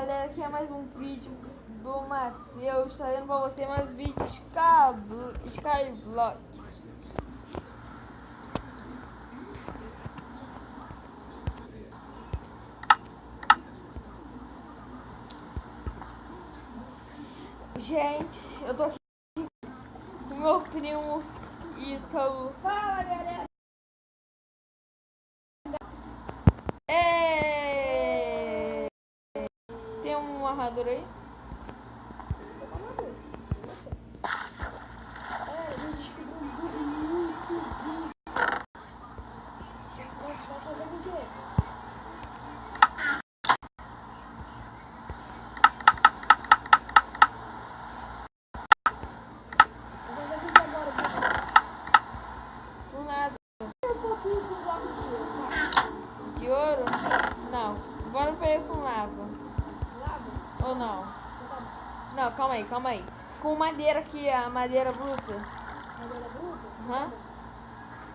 galera, aqui é mais um vídeo do Matheus, trazendo pra você mais vídeos Skyblock. Gente, eu tô aqui com meu primo Ítalo. Fala, galera! Tem um amarrador aí? A gente descobriu um bug muito zica. Vai fazer com o quê? Vai fazer com o que agora, Por nada. um pouquinho com o bloco de ouro, vai. De ouro? Não. Bora ver com lava. Lava? Ou não? Então tá bom. Não, calma aí. Com madeira aqui, a madeira bruta. Madeira bruta? Aham.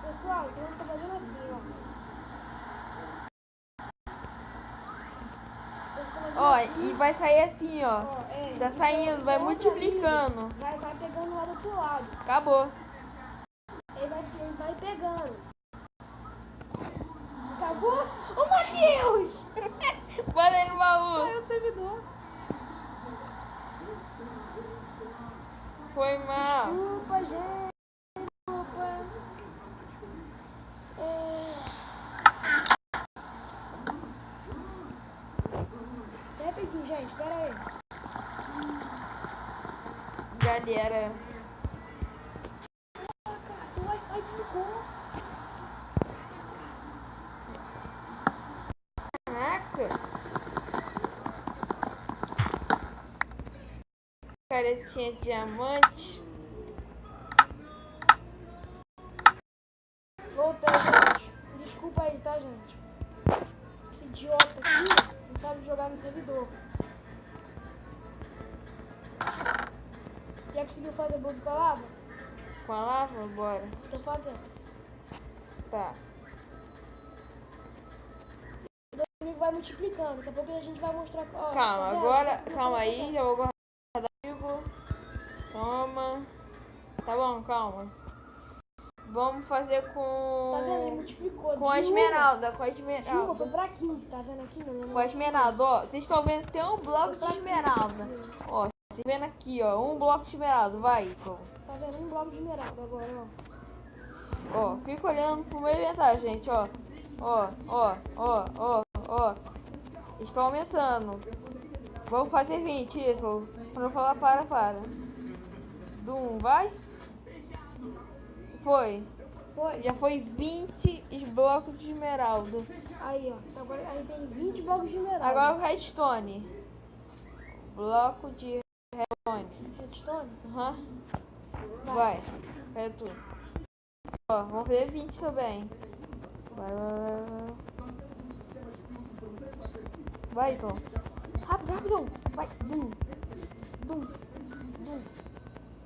Pessoal, você vai ficar fazendo assim, ó. Você fica fazendo Ó, assim, e vai sair assim, ó. Tá então, saindo, vai outra multiplicando. liga, vai pegando lá do outro lado. Acabou. Ele vai pegando. Acabou? Ô, Matheus! Bora aí no baú. Saiu do servidor. Foi mal. Desculpa, gente. Desculpa. Rapidinho, gente. Pera aí. Galera. Caraca, o Wi-Fi desligou. Caraca. Caretinha de diamante. Voltei, gente. Desculpa aí, tá, gente? Esse idiota aqui não sabe jogar no servidor. Já conseguiu fazer bug com a lava? Com a lava? Bora. Tô fazendo. Tá. O inimigo vai multiplicando. Daqui a pouco a gente vai mostrar. Ó, Calma, tá vendo? agora. Tá Calma aí, vendo? já vou guardar comigo. Toma. Tá bom, calma. Vamos fazer Tá vendo? Ele com. multiplicou. Com a de esmeralda. Com a uma foi esmeralda. pra 15, tá vendo aqui? Não, Com a esmeralda, ó. Vocês estão vendo que tem um bloco Foi pra de esmeralda. Ó, vocês vendo aqui, ó. Um bloco de esmeralda. Vai, então. Tá vendo? Um bloco de esmeralda agora, ó. Ó, fica olhando pro meu inventário, gente, ó. Ó. Estão aumentando. Vamos fazer 20, isso. Quando eu falar para. Vai. Foi. Foi. Já foi 20 blocos de esmeralda. Aí, ó. Agora aí tem 20 blocos de esmeralda. Agora o redstone. Bloco de redstone. Redstone? Aham. Vai. Pega tudo. Ó, vamos ver 20 também. Vai, então. Rápido. Vai. Dum.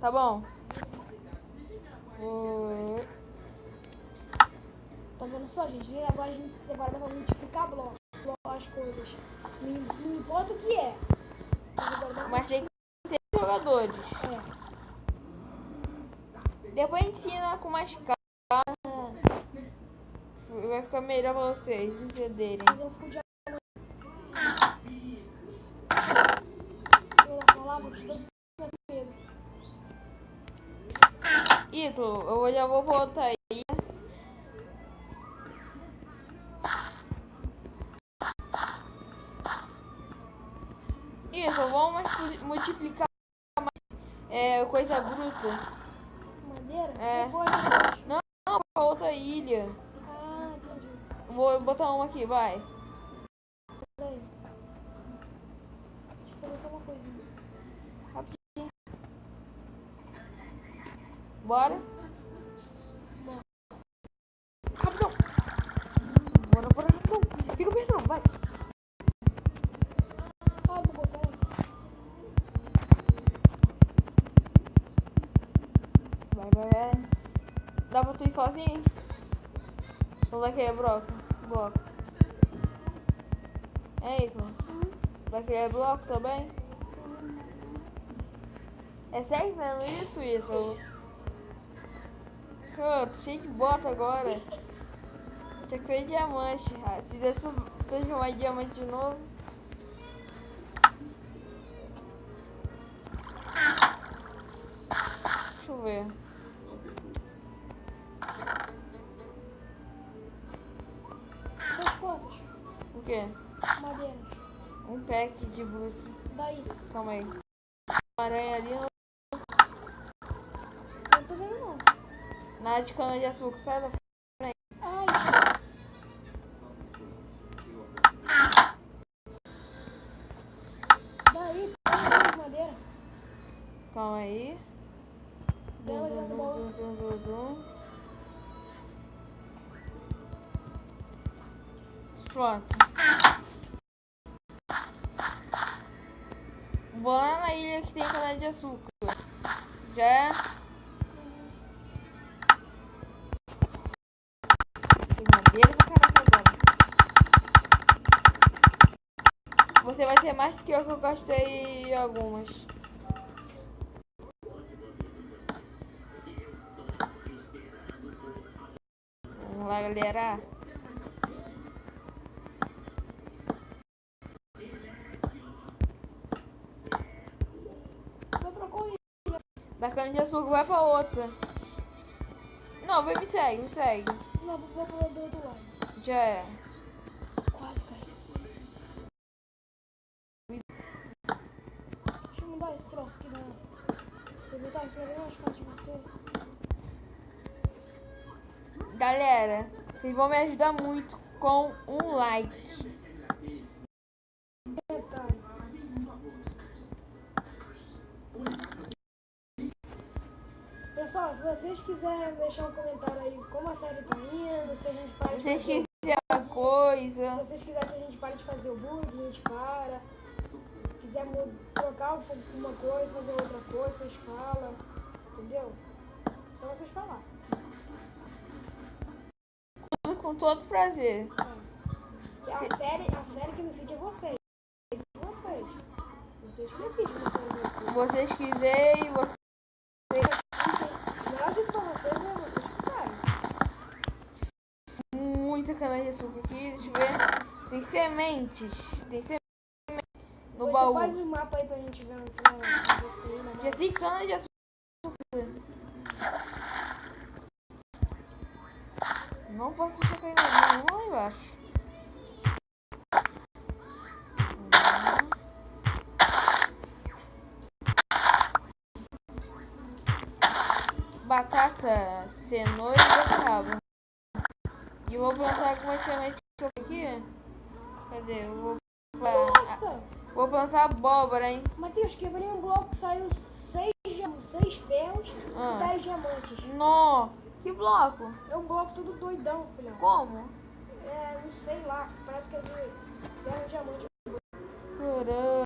Tá bom. Tá vendo só, gente? Agora a gente agora vai multiplicar blocos, as coisas. Não importa o que é. Mas tem que ter jogadores. É. Depois a gente ensina com mais calma. Vai ficar melhor pra vocês entenderem. Fazer um full de eu falava que eu medo. Ítalo, eu já vou botar aí. Isso, vamos multiplicar mais coisa bruta. Madeira? É. Depois. Não, pra outra ilha. Ah, entendi. Vou botar uma aqui, vai. Peraí. Deixa eu fazer só uma coisinha. Rapidinho. Bora. Rapidão. Bora, rapidão. Fica apertando, vai. Ah, vou botar aí. Vai. Dá pra tu ir sozinho? Ou vai querer bloco? É isso, mano. Vai criar bloco também? É sério mesmo isso, Ítalo? Pô, tô cheio de bota agora. Tinha que ser diamante. Ah, se der pra transformar em diamante de novo. Deixa eu ver. Suas quantas? O quê? Madeiras. Um pack de bruto. Daí. Calma aí. Uma aranha ali no... Não tô vendo não. na de cana de açúcar, sabe? Ai. Daí, pega madeira. Calma aí. Dela já no baú. Pronto. Vou lá na ilha que tem cana de açúcar. Já é? Tem madeira pra caraca agora. Você vai ter mais que eu gostei algumas. Vamos lá, galera. Vai pra qual ilha? Da cana de açúcar vai pra outra. Não, vem, me segue, me segue. Não, vou pro do outro lado. Já é. Quase caí. Deixa eu mudar esse troço aqui na... Aproveitar que fica bem mais fácil de você. Galera, vocês vão me ajudar muito com um like. Detalhe. Pessoal, se vocês quiserem deixar um comentário aí como a série tá indo, se a gente para Se de vocês fazer... quiserem alguma coisa, Se vocês quiserem que a gente pare de fazer o bug, a gente para. Se quiser trocar uma coisa, fazer outra coisa, vocês falam. Entendeu? Só vocês falar. com todo prazer. A série que decide é vocês. Vocês. Vocês que decidem a série de vocês. Vocês que veem, vocês... O melhor jeito pra vocês é vocês que sabem. Muita cana de açúcar aqui, deixa eu ver. Tem sementes. Tem sementes no Você baú. faz um mapa aí pra gente ver onde Já tem cana de açúcar. Não posso deixar cair mais. Vamos lá embaixo. Batata, cenoura e beterraba. E vou plantar algumas sementes que eu aqui. Cadê? Eu vou plantar. Nossa! Vou plantar abóbora, hein? Matheus, quebrei um bloco que saiu 6 ferros e 10 diamantes. Nó! Que bloco? É um bloco tudo doidão, filhão. Como? É, não sei lá, parece que é de ferro e diamante. Caramba.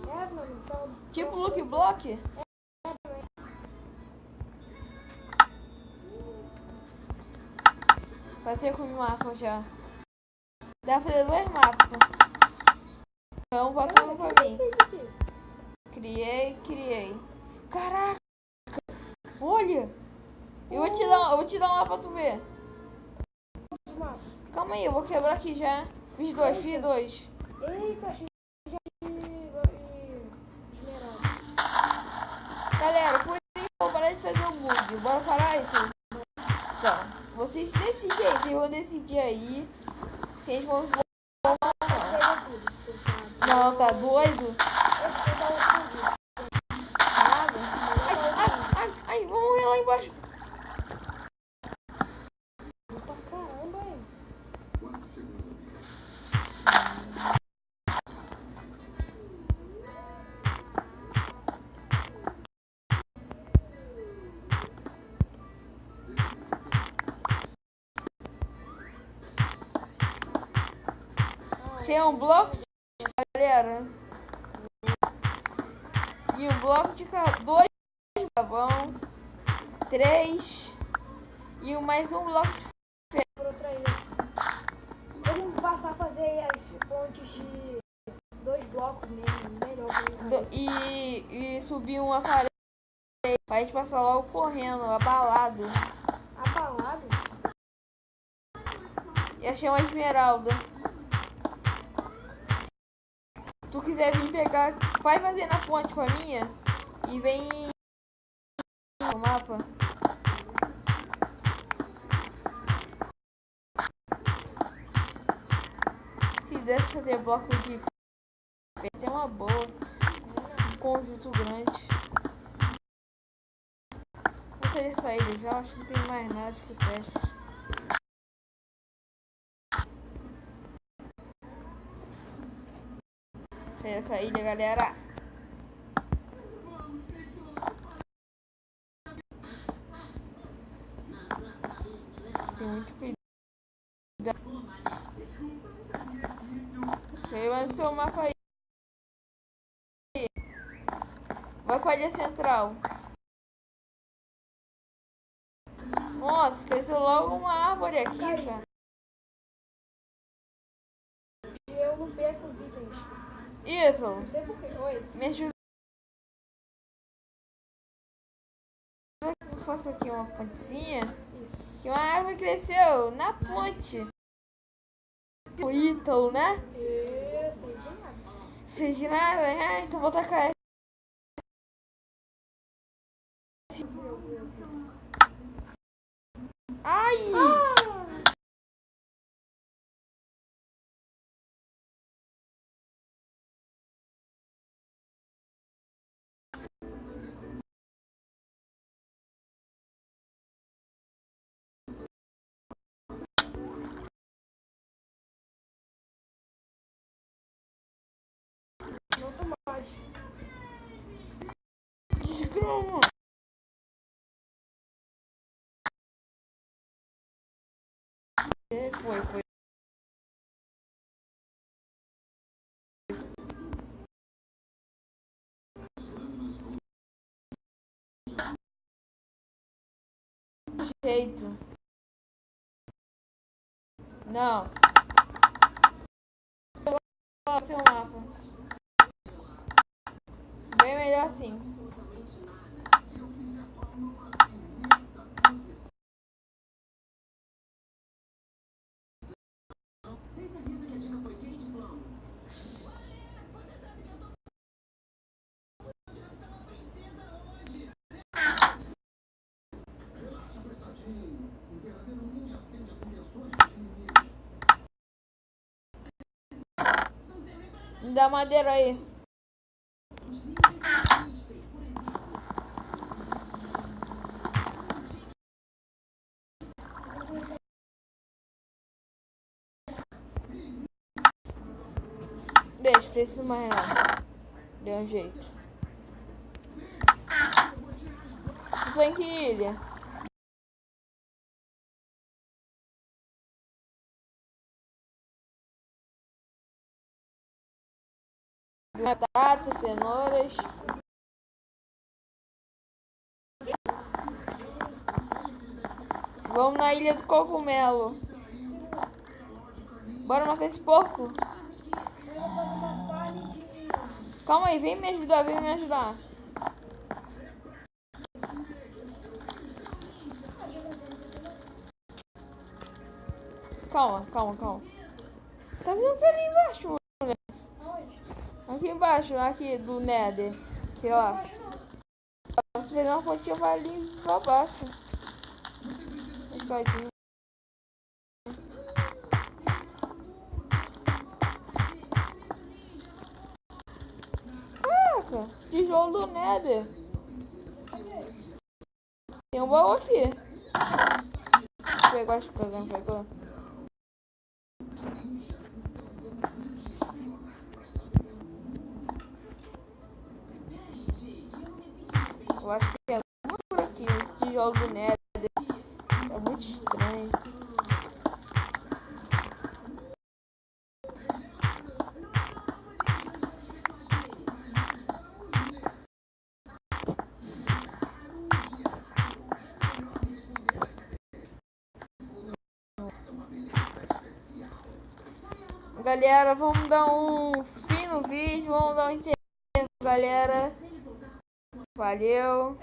É, mano, então... Tipo Luke Block? Vai ter com o mapa já. Dá pra fazer 2 mapas. Então, bota um pra mim. Criei. Caraca! Olha! Eu vou te dar um mapa pra tu ver. Calma aí, eu vou quebrar aqui já. Fiz dois. Eita, achei esmeralda. Galera, por isso eu vou parar de fazer o bug. Bora parar então. Então, vocês decidem aí. Vocês vão decidir aí. Se eles vão... Não, tá doido? Nada? Ai, vamos morrer lá embaixo. Pra caramba, hein? Tinha um bloco de... galera. E um bloco de carvão. 2 de carvão. 3. E mais um bloco de... Por outra ilha. Vamos passar a fazer as pontes de 2 blocos. bloco mesmo, melhor que E subir uma parede. Pra gente passar logo correndo, abalado. Abalado? E achei uma esmeralda. Se tu quiser vir pegar, vai fazer na ponte com a minha. E vem no mapa. Se desse fazer bloco de pedra, é uma boa. Um conjunto grande. Vou sair dessa ilha já, acho que não tem mais nada que preste. Sair dessa ilha, galera. Tem muito cuidado. Vai no seu mapa aí. Vai pra ilha central. Nossa, cresceu logo uma árvore aqui, cara. eu não perco os itens. Ítalo, Não sei porquê. Oi. me ajuda. Eu faço aqui uma pontezinha. Isso. Que uma árvore cresceu na ponte. O Ítalo, né? Eu sei de nada. Sei de nada, né? Então vou tacar. Ai! Não tô mais. Desgrama! Foi. Jeito. Não. Seu mapa. Bem melhor assim. Me dá madeira aí. Deixa, preciso mais nada. Deu um jeito. Tu tá em que ilha? Batata, cenouras. Vamos na ilha do cogumelo. Bora matar esse porco? Eu vou fazer uma farm de... Calma aí, vem me ajudar, vem me ajudar. Calma. Tá vendo que ali embaixo, né? Aonde? Aqui embaixo, aqui do Nether. Sei lá. Se fizer uma pontinha, vai ali pra baixo. Escadinha. Caraca, tijolo do Nether. Tem um baú aqui. Pegou, acho que não pegou. Eu acho que tem alguma por aqui. Esse tijolo do Nether. É muito estranho. Galera, vamos dar um fim no vídeo. Vamos dar um intervalo, galera. Valeu.